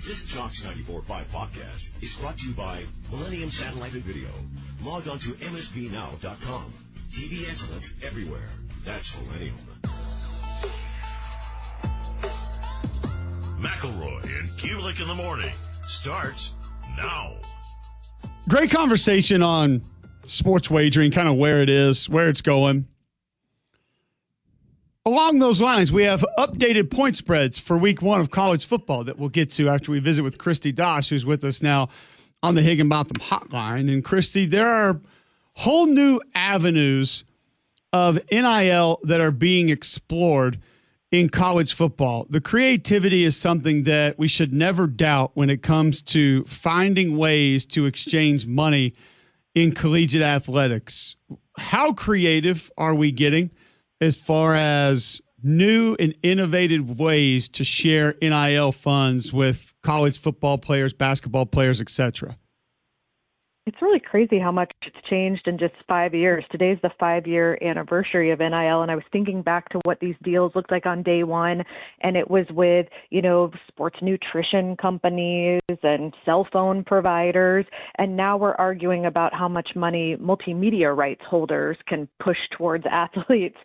This Jocks 94.5 podcast is brought to you by Millennium Satellite and Video. Log on to msbnow.com. TV excellence everywhere. That's Millennium. McElroy and Cubelic in the morning starts now. Great conversation on sports wagering, kind of where it is, where it's going. Along those lines, we have updated point spreads for week one of college football that we'll get to after we visit with Kristi Dosh, who's with us now on the Higginbotham hotline. And Kristi, there are whole new avenues of NIL that are being explored in college football. The creativity is something that we should never doubt when it comes to finding ways to exchange money in collegiate athletics. How creative are we getting as far as new and innovative ways to share NIL funds with college football players, basketball players, etc.? It's really crazy how much it's changed in just 5 years. Today's the 5-year anniversary of NIL, and I was thinking back to what these deals looked like on day one, and it was with, sports nutrition companies and cell phone providers, and now we're arguing about how much money multimedia rights holders can push towards athletes.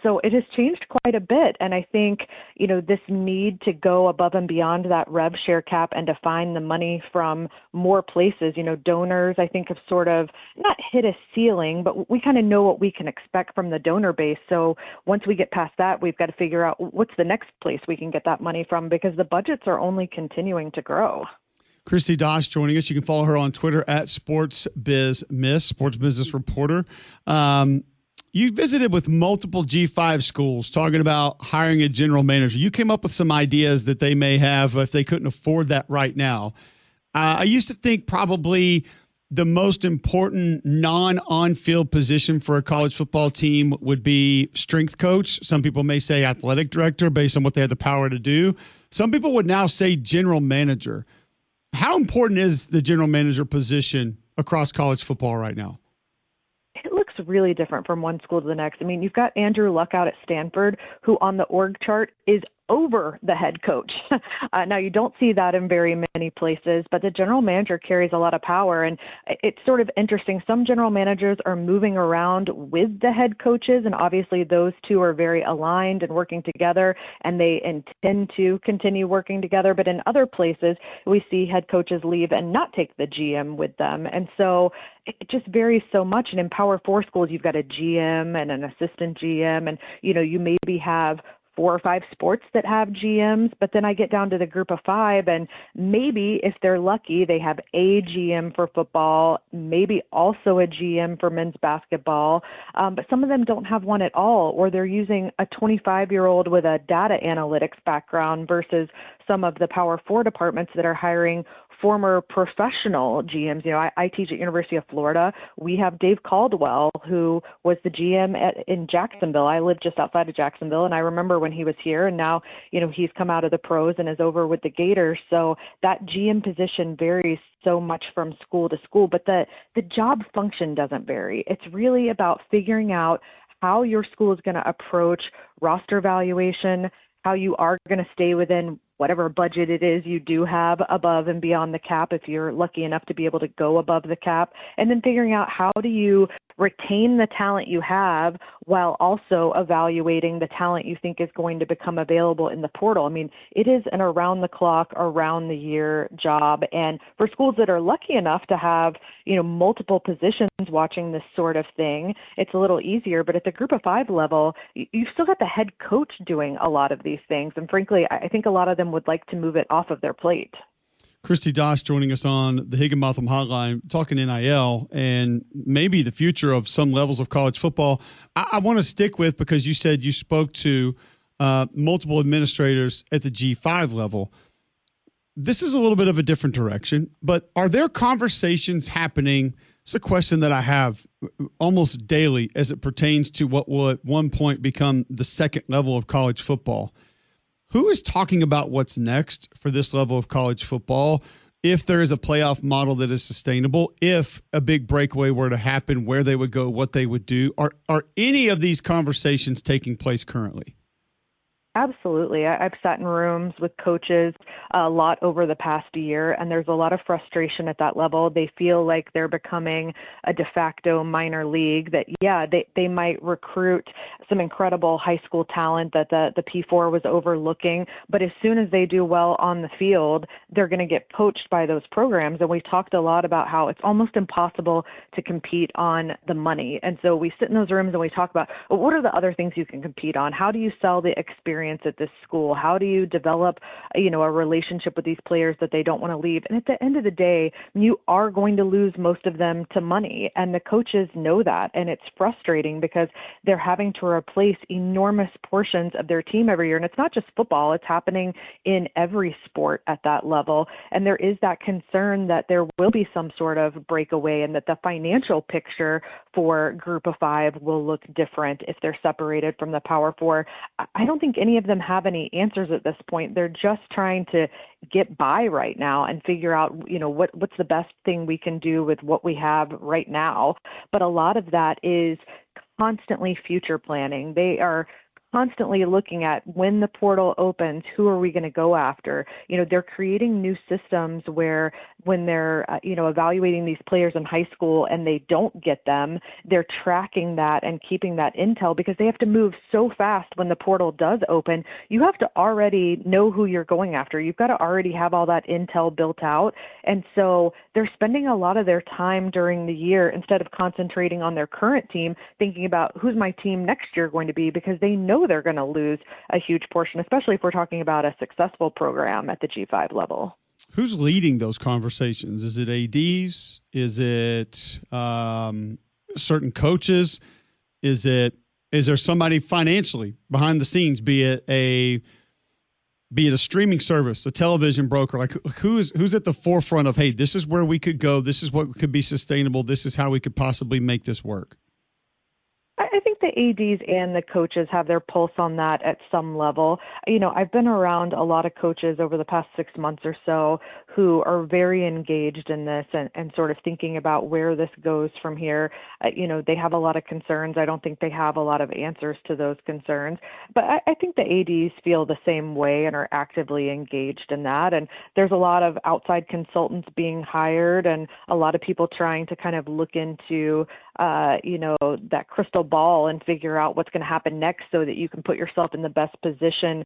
So it has changed quite a bit, and I think, this need to go above and beyond that rev share cap and to find the money from more places, donors, I think, have sort of not hit a ceiling, but we kind of know what we can expect from the donor base. So once we get past that, we've got to figure out what's the next place we can get that money from, because the budgets are only continuing to grow. Kristi Dosh joining us. You can follow her on Twitter at SportsBizMiss, Sports Business Reporter. You visited with multiple G5 schools talking about hiring a general manager. You came up with some ideas that they may have if they couldn't afford that right now. I used to think probably the most important non-on-field position for a college football team would be strength coach. Some people may say athletic director based on what they had the power to do. Some people would now say general manager. How important is the general manager position across college football right now? It looks really different from one school to the next. I mean, you've got Andrew Luck out at Stanford, who on the org chart is over the head coach. Now, you don't see that in very many places, but the general manager carries a lot of power. And it's sort of interesting. Some general managers are moving around with the head coaches, and obviously those two are very aligned and working together, and they intend to continue working together. But in other places, we see head coaches leave and not take the GM with them. And so it just varies so much. And in Power 4 schools, you've got a GM and an assistant GM, and, you maybe have 4 or 5 sports that have GMs, but then I get down to the group of 5, and maybe if they're lucky, they have a GM for football, maybe also a GM for men's basketball, but some of them don't have one at all, or they're using a 25-year-old with a data analytics background versus some of the Power 4 departments that are hiring former professional GMs. I teach at University of Florida. We have Dave Caldwell, who was the GM in Jacksonville. I live just outside of Jacksonville, and I remember when he was here, and now, he's come out of the pros and is over with the Gators. So that GM position varies so much from school to school, but the job function doesn't vary. It's really about figuring out how your school is going to approach roster evaluation, how you are going to stay within whatever budget it is you do have above and beyond the cap, if you're lucky enough to be able to go above the cap, and then figuring out how do you retain the talent you have while also evaluating the talent you think is going to become available in the portal. I mean, it is an around-the-clock, around-the-year job. And for schools that are lucky enough to have, multiple positions watching this sort of thing, it's a little easier. But at the group of 5 level, you've still got the head coach doing a lot of these things. And frankly, I think a lot of them would like to move it off of their plate. Kristi Dosh joining us on the Higginbotham hotline, talking NIL and maybe the future of some levels of college football. I want to stick with, because you said you spoke to multiple administrators at the G5 level. This is a little bit of a different direction, but are there conversations happening? It's a question that I have almost daily as it pertains to what will at one point become the second level of college football. Who is talking about what's next for this level of college football? If there is a playoff model that is sustainable, if a big breakaway were to happen, where they would go, what they would do, are any of these conversations taking place currently? Absolutely. I've sat in rooms with coaches a lot over the past year, and there's a lot of frustration at that level. They feel like they're becoming a de facto minor league, that, yeah, they might recruit some incredible high school talent that the P4 was overlooking, but as soon as they do well on the field, they're going to get poached by those programs. And we talked a lot about how it's almost impossible to compete on the money. And so we sit in those rooms and we talk about, well, what are the other things you can compete on? How do you sell the experience at this school? How do you develop, a relationship with these players that they don't want to leave? And at the end of the day, you are going to lose most of them to money. And the coaches know that. And it's frustrating because they're having to replace enormous portions of their team every year. And it's not just football. It's happening in every sport at that level. And there is that concern that there will be some sort of breakaway and that the financial picture for Group of Five will look different if they're separated from the Power Four. I don't think any of them have any answers at this point. They're just trying to get by right now and figure out, what's the best thing we can do with what we have right now. But a lot of that is constantly future planning. They are constantly looking at when the portal opens, who are we going to go after? They're creating new systems where when they're, evaluating these players in high school and they don't get them, they're tracking that and keeping that intel because they have to move so fast when the portal does open. You have to already know who you're going after. You've got to already have all that intel built out. And so they're spending a lot of their time during the year instead of concentrating on their current team, thinking about who's my team next year going to be, because they know they're going to lose a huge portion, especially if we're talking about a successful program at the G5 level. Who's leading those conversations? Is it ADs? Is it certain coaches? Is there somebody financially behind the scenes, be it a streaming service, a television broker? Like who's at the forefront of, hey, this is where we could go. This is what could be sustainable. This is how we could possibly make this work. I think the ADs and the coaches have their pulse on that at some level. I've been around a lot of coaches over the past 6 months or so who are very engaged in this and sort of thinking about where this goes from here. They have a lot of concerns. I don't think they have a lot of answers to those concerns. But I think the ADs feel the same way and are actively engaged in that. And there's a lot of outside consultants being hired and a lot of people trying to kind of look into that crystal ball and figure out what's going to happen next so that you can put yourself in the best position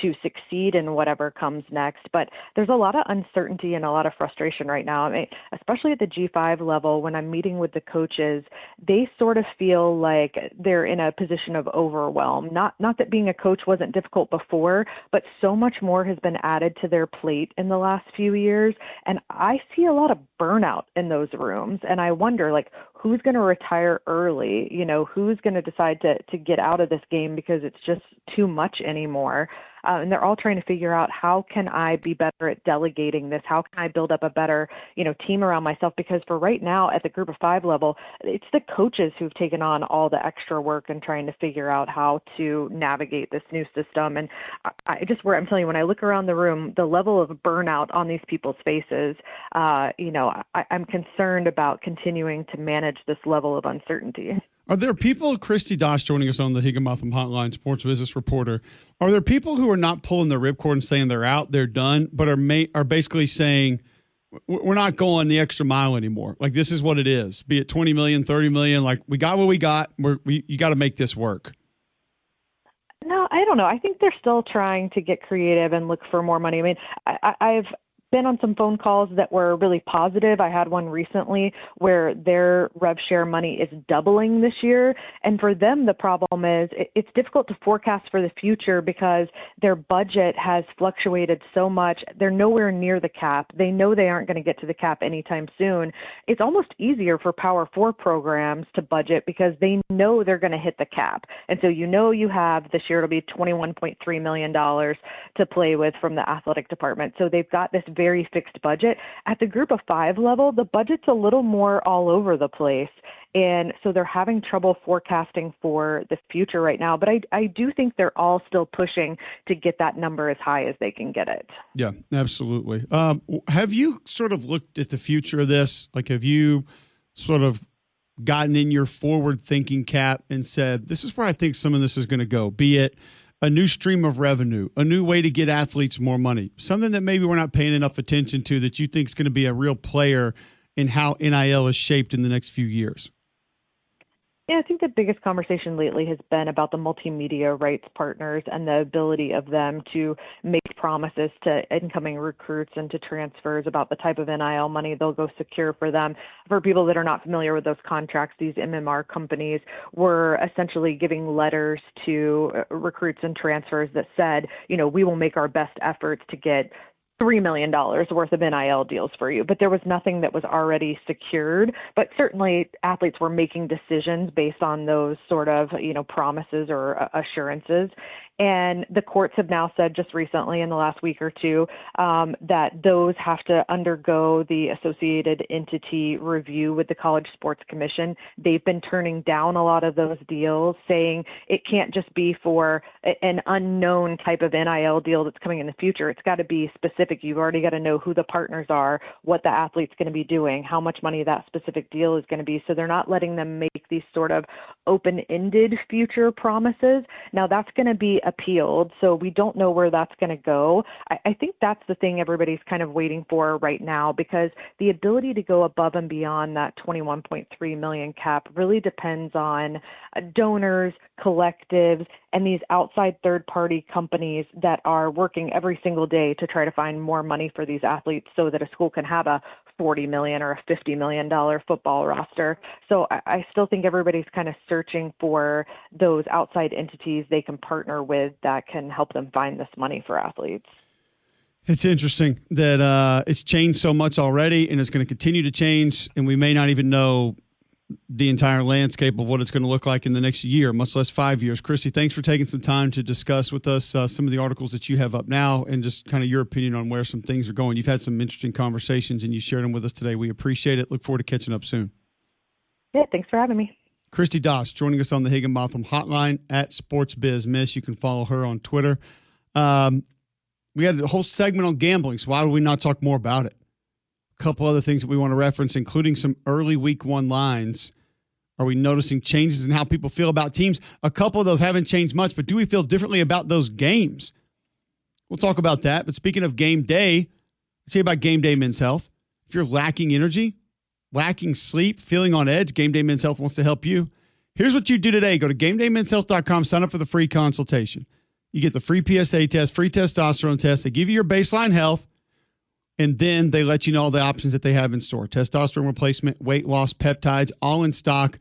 to succeed in whatever comes next. But there's a lot of uncertainty and a lot of frustration right now. I mean, especially at the G5 level, when I'm meeting with the coaches, they sort of feel like they're in a position of overwhelm. Not that being a coach wasn't difficult before, but so much more has been added to their plate in the last few years. And I see a lot of burnout in those rooms. And I wonder, who's going to retire early? Who's going to decide to get out of this game because it's just too much anymore? And they're all trying to figure out, how can I be better at delegating this? How can I build up a better, team around myself? Because for right now at the Group of Five level, it's the coaches who've taken on all the extra work and trying to figure out how to navigate this new system. And I'm telling you, when I look around the room, the level of burnout on these people's faces, I'm concerned about continuing to manage this level of uncertainty. Are there people, Kristi Dosh joining us on the Higginbotham Hotline, sports business reporter, are there people who are not pulling the ripcord and saying they're out, they're done, but are basically saying, we're not going the extra mile anymore? Like, this is what it is, be it 20 million, 30 million, like we got what we got, you got to make this work. No, I don't know. I think they're still trying to get creative and look for more money. I mean, I've been on some phone calls that were really positive. I had one recently where their rev share money is doubling this year. And for them, the problem is it's difficult to forecast for the future because their budget has fluctuated so much. They're nowhere near the cap. They know they aren't going to get to the cap anytime soon. It's almost easier for Power 4 programs to budget because they know they're going to hit the cap. And so you have this year, it'll be $21.3 million to play with from the athletic department. So they've got this very fixed budget. At the Group of Five level, the budget's a little more all over the place. And so they're having trouble forecasting for the future right now. But I do think they're all still pushing to get that number as high as they can get it. Yeah, absolutely. Have you sort of looked at the future of this? Like, have you sort of gotten in your forward thinking cap and said, this is where I think some of this is going to go, be it a new stream of revenue, a new way to get athletes more money, something that maybe we're not paying enough attention to that you think is going to be a real player in how NIL is shaped in the next few years? Yeah, I think the biggest conversation lately has been about the multimedia rights partners and the ability of them to make promises to incoming recruits and to transfers about the type of NIL money they'll go secure for them. For people that are not familiar with those contracts, these MMR companies were essentially giving letters to recruits and transfers that said, we will make our best efforts to get $3 million worth of NIL deals for you, but there was nothing that was already secured. But certainly athletes were making decisions based on those sort of, promises or assurances. And the courts have now said just recently in the last week or two that those have to undergo the associated entity review with the College Sports Commission. They've been turning down a lot of those deals, saying it can't just be for an unknown type of NIL deal that's coming in the future. It's got to be specific. You've already got to know who the partners are, what the athlete's going to be doing, how much money that specific deal is going to be. So they're not letting them make these sort of open-ended future promises. Now that's going to be appealed, so we don't know where that's going to go. I think that's the thing everybody's kind of waiting for right now, because the ability to go above and beyond that $21.3 million cap really depends on donors, collectives, and these outside third-party companies that are working every single day to try to find more money for these athletes so that a school can have a $40 million or a $50 million football roster. So I still think everybody's kind of searching for those outside entities they can partner with that can help them find this money for athletes. It's interesting that it's changed so much already, and it's going to continue to change, and we may not even know the entire landscape of what it's going to look like in the next year, much less 5 years. Kristi, thanks for taking some time to discuss with us some of the articles that you have up now and just kind of your opinion on where some things are going. You've had some interesting conversations, and you shared them with us today. We appreciate it. Look forward to catching up soon. Yeah, thanks for having me. Kristi Dosh joining us on the Higginbotham Hotline at SportsBizMiss. You can follow her on Twitter. We had a whole segment on gambling, so why would we not talk more about it? A couple other things that we want to reference, including some early week one lines. Are we noticing changes in how people feel about teams? A couple of those haven't changed much, but do we feel differently about those games? We'll talk about that. But speaking of game day, let's say about Game Day Men's Health. If you're lacking energy, lacking sleep, feeling on edge, Game Day Men's Health wants to help you. Here's what you do today. Go to GameDayMen'sHealth.com, sign up for the free consultation. You get the free PSA test, free testosterone test. They give you your baseline health, and then they let you know all the options that they have in store. Testosterone replacement, weight loss, peptides, all in stock.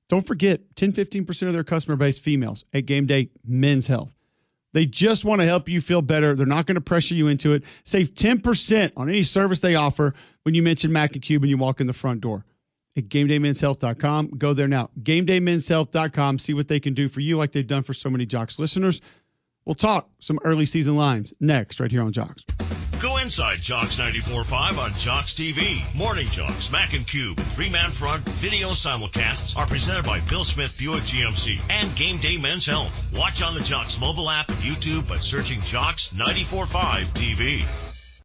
Don't forget, 10-15% of their customer base females at Game Day Men's Health. They just want to help you feel better. They're not going to pressure you into it. Save 10% on any service they offer when you mention Mac and Cube and you walk in the front door. At GameDayMen'sHealth.com. Go there now. GameDayMen'sHealth.com. See what they can do for you like they've done for so many Jocks listeners. We'll talk some early season lines next right here on Jocks. Go inside Jocks 94.5 on Jocks TV. Morning Jocks, Mac and Cube, three-man front video simulcasts are presented by Bill Smith Buick GMC and Game Day Men's Health. Watch on the Jocks mobile app and YouTube by searching Jocks 94.5 TV.